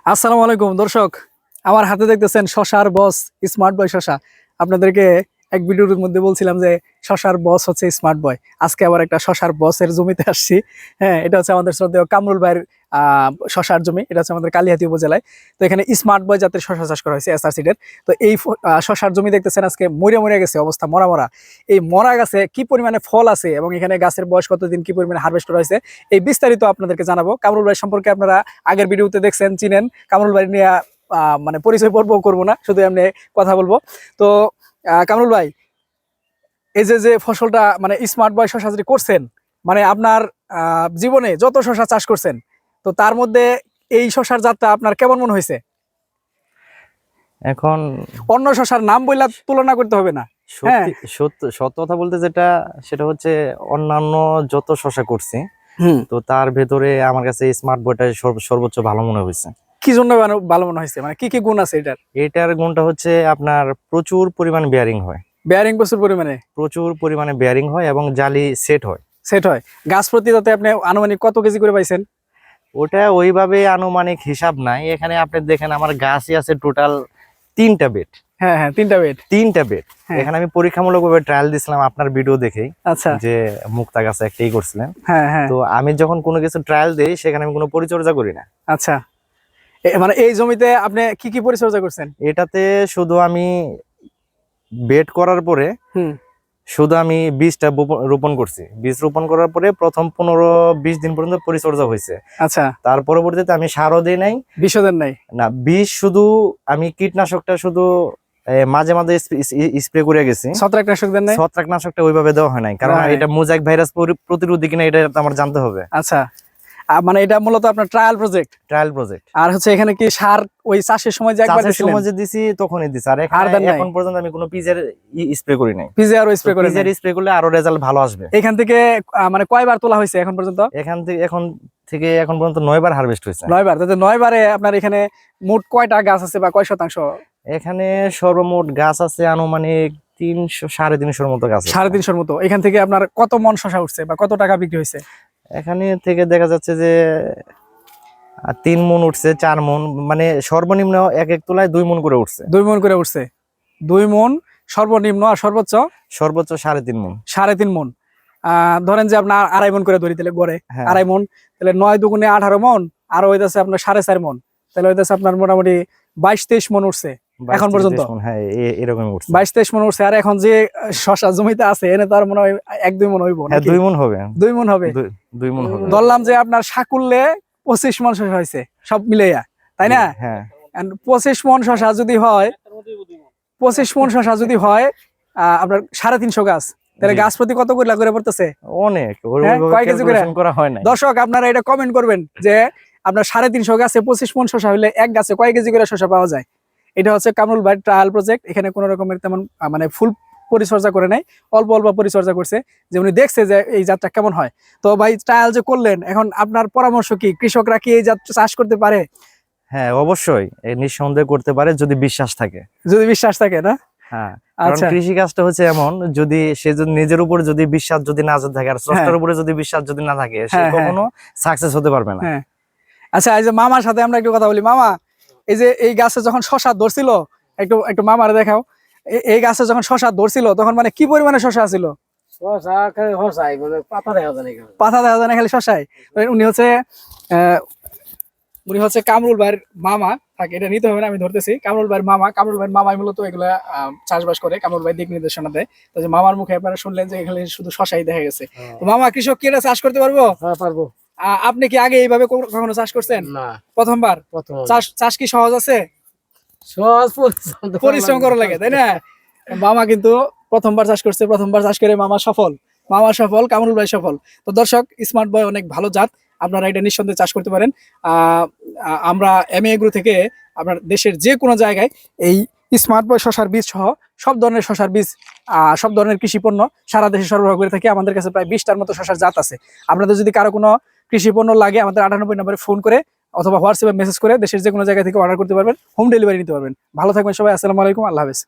আসসালামু আলাইকুম দর্শক, আমার হাতে দেখতেছেন শশার বস স্মার্ট বয় শশা। আপনাদেরকে এক ভিডিওর মধ্যে বলছিলাম যে শশার বস হচ্ছে স্মার্ট বয়। আজকে আবার একটা শশার বসের জমিতে আসছি। হ্যাঁ, এটা হচ্ছে আমাদের শ্রদ্ধেয় কামরুল ভাইয়ের শশার জমি। এটা হচ্ছে আমাদের কালিহাতী উপজেলায়। তো এখানে স্মার্ট বয় জাতের শশা চাষ করা হয়েছে এসআর সিডের। তো এই শশার জমি দেখতেছেন আজকে মরে মরে গেছে, অবস্থা মরা মরা। এই মরা গাছে কি পরিমাণে ফল আছে এবং এখানে গাছের বয়স কতদিন, কি পরিমাণে হারভেস্ট হয়েছে, এই বিস্তারিত আপনাদেরকে জানাবো। কামরুল ভাই সম্পর্কে আপনারা আগের ভিডিওতে দেখছেন, চিনেন। কামরুল ভাই নিয়ে মানে পরিচয় পর্ব করবো না, শুধু এমনি কথা বলবো। তো কামরুল ভাই, এই যে যে ফসলটা মানে স্মার্ট বয় শশা যদি করছেন, মানে আপনার জীবনে যত শশা চাষ করছেন, তো তার মধ্যে এই শশার জাতটা আপনার কেমন মনে হয়েছে? এখন অন্য শশার নাম বললে তুলনা করতে হবে না। হ্যাঁ, সত্য কথা বলতে সেটা হচ্ছে অন্যান্য যত শশা করছি, হুম, তো তার ভেতরে আমার কাছে স্মার্ট বয়টা সর্বোচ্চ ভালো মনে হয়েছে। কি জন্য ভালো মনে হয়েছে, মানে কি কি গুণ আছে এটার? এটার গুণটা হচ্ছে আপনার প্রচুর পরিমাণ বেয়ারিং হয়, বেয়ারিং প্রচুর পরিমাণে এবং জালি সেট হয়। সেট হয়। গাছ প্রতি তাতে আপনি আনুমানিক কত কেজি করে পাইছেন? ওটা ওইভাবে আনুমানিক হিসাব নাই। এখানে আপনি দেখেন আমার গাছই আছে টোটাল 3টা বেড। হ্যাঁ হ্যাঁ, 3টা বেড। হ্যাঁ। এখানে আমি পরীক্ষামূলকভাবে ট্রায়াল দিছিলাম আপনার ভিডিও দেখেই। আচ্ছা, যে মুক্তা গাছে একটাই করছিলেন। হ্যাঁ হ্যাঁ, তো আমি যখন কোনো কিছু ট্রায়াল দেই সেখানে আমি কোনো পরিচর্যা করি না। আচ্ছা। মানে এই জমিতে আপনি কি কি পরিচর্যা করছেন? এটাতে শুধু আমি বেড করার পরে হুম, শুধু আমি বীজটা রোপণ করছি। বীজ রোপণ করার পরে প্রথম 15-20 দিন পর্যন্ত পরিচর্যা হয়েছে। আচ্ছা। তার পরবর্তীতে আমি সারও দিই নাই, বিশোধন নাই? না বীজ শুধু আমি কীটনাশকটা শুধু মাঝে মাঝে স্প্রে করে গেছি। ছত্রাকনাশক দেন নাই? ছত্রাকনাশকটা ওইভাবে দেওয়া হয় নাই, কারণ এটা মোজাইক ভাইরাস প্রতিরোধী কিনা এটা আমার জানতে হবে। আচ্ছা, মানে এটা মূলত আপনার ট্রায়াল প্রজেক্ট। আর হচ্ছে এখানে কি সার ওই চাষের সময় যে একবার দিছিলেন? সময় যে দিছি তখনই দিছি। আর এখন পর্যন্ত আমি কোনো পিজের স্প্রে করি নাই। পিজে আরো স্প্রে করে নাই? স্প্রে করলে আরো রেজাল্ট ভালো আসবে। এখান থেকে মানে কয়বার তোলা হয়েছে এখন পর্যন্ত? এখন পর্যন্ত 9 বার হারভেস্ট হয়েছে। 9 বার। তাতে 9 বারে আপনার এখানে মোট কয়টা গাছ আছে বা কয় শতাংশ? এখানে সর্বমোট গাছ আছে আনুমানিক 300-350 মতো গাছ আছে। 350 মতো। এখান থেকে আপনার কত মন শশা উঠছে বা কত টাকা বিক্রি হয়েছে? এখানে থেকে দেখা যাচ্ছে যে 3 মণ উঠছে, 4 মণ, মানে সর্বনিম্ন এক এক তোলায় 2 মণ করে উঠছে। 2 মন করে উঠছে। 2 মন সর্বনিম্ন, আর সর্বোচ্চ 3.5 মণ। 3.5 মন। ধরেন যে আপনার 2.5 মন করে ধরি, তাহলে গড়ে হ্যাঁ। 2.5 মন, তাহলে 9 দুগুণে 18 মন, আর হইতাছে আপনার 4.5 মন, তাহলে হইতাছে আপনার মোটামুটি 22-23 মন উঠছে এখন পর্যন্ত। হ্যাঁ, এরকম উঠছে। 22-23 মন উঠছে। আর এখন যে শশা জমিতে আছে এনে তার মনে হয় 1-2 মন হইব। হ্যাঁ, 2 মণ হবে। 2 মন হবে। 2 মণ হবে। ধরলাম যে আপনার সাকুল্যে 25 মন শশা হয়েছে সব মিলাইয়া, তাই না? হ্যাঁ। 25 মন শশা যদি হয়, 25 মন শশা যদি হয় আপনার 350 গাছ, তাহলে গাছ প্রতি কত করে পড়তেছে? অনেক। কয় কেজি করে করা হয় না। দর্শক আপনারা এটা কমেন্ট করবেন যে আপনার 350 গাছে 25 মন শশা হলে এক গাছে কয় কেজি করে শশা পাওয়া যায়। এটা হচ্ছে কামরুল ভাই ট্রায়াল প্রজেক্ট। এখানে কোনো রকমের তেমন মানে ফুল পরিচর্যা করে নাই, অল্প অল্প পরিচর্যা করছে, যে উনি দেখছে যে এই জাতটা কেমন হয়। তো ভাই ট্রায়াল যে করলেন, এখন আপনার পরামর্শ কি, কৃষকরা কি এই জাত চাষ করতে পারে? হ্যাঁ, অবশ্যই নিঃসন্দেহে করতে পারে, যদি বিশ্বাস থাকে। যদি বিশ্বাস থাকে, না? হ্যাঁ, কারণ আচ্ছা। কৃষি কাজটা হচ্ছে এমন, যদি সে নিজের উপর যদি বিশ্বাস যদি না থাকে, আর স্রষ্টার উপরে যদি বিশ্বাস যদি না থাকে, সে কখনো সাকসেস হতে পারবে না। আচ্ছা, এই যে মামার সাথে আমরা একটু কথা বলি। মামা, এই যে এই গাছে যখন শশা ধরছিল, একটু একটু মামার দেখাও। এই গাছে যখন শশা ধরছিল তখন মানে কি পরিমাণে শশা ছিল? পাতা দেখা যায় না, খালি শশায়। উনি হচ্ছে কামরুল ভাইয়ের মামা। থাকে, এটা নিতে হবে না, আমি ধরতেছি। কামরুল ভাইয়ের মামা। কামরুল ভাইয়ের মামাই মূলত এগুলা চাষবাস করে। কামরুল ভাই দিক নির্দেশনা দেয়। তো যে মামার মুখে আপনারা শুনলেন যে এখানে শুধু শশাই দেখা গেছে। তো মামা, কৃষক কি এটা চাষ করতে পারবো? হ্যাঁ, পারবো। আপনি কি আগে এইভাবে কখনো চাষ করছেন? না, প্রথমবার? চাষ কি সহজ আছে? সহজ পরিশ্রম করা লাগে, তাই না? মামা কিন্তু প্রথমবার চাষ করছে, প্রথমবার চাষ করে মামা সফল। কামরুল ভাই সফল। তো দর্শক, স্মার্ট বয় অনেক ভালো জাত, আপনারা এটা নিঃসন্দেহে চাষ করতে পারেন। আমরা এমএ এগ্রো থেকে আপনার দেশের যে কোনো জায়গায় এই স্মার্ট বয় শশার বীজ সহ সব ধরনের শশার বীজ, সব ধরনের কৃষি পণ্য সারা দেশে সরবরাহ করে থাকি। আমাদের কাছে প্রায় 20টার মতো শশার জাত আছে। আপনাদের যদি কারো কোনো কৃষি পণ্য লাগে, আমাদের 98 নম্বরে ফোন করে অথবা হোয়াটসঅ্যাপে মেসেজ করে দেশের যে কোনো জায়গা থেকে অর্ডার করতে পারবেন, হোম ডেলিভারি নিতে পারবেন। ভালো থাকবেন সবাই। আসসালামু আলাইকুম, আল্লাহ হাফেজ।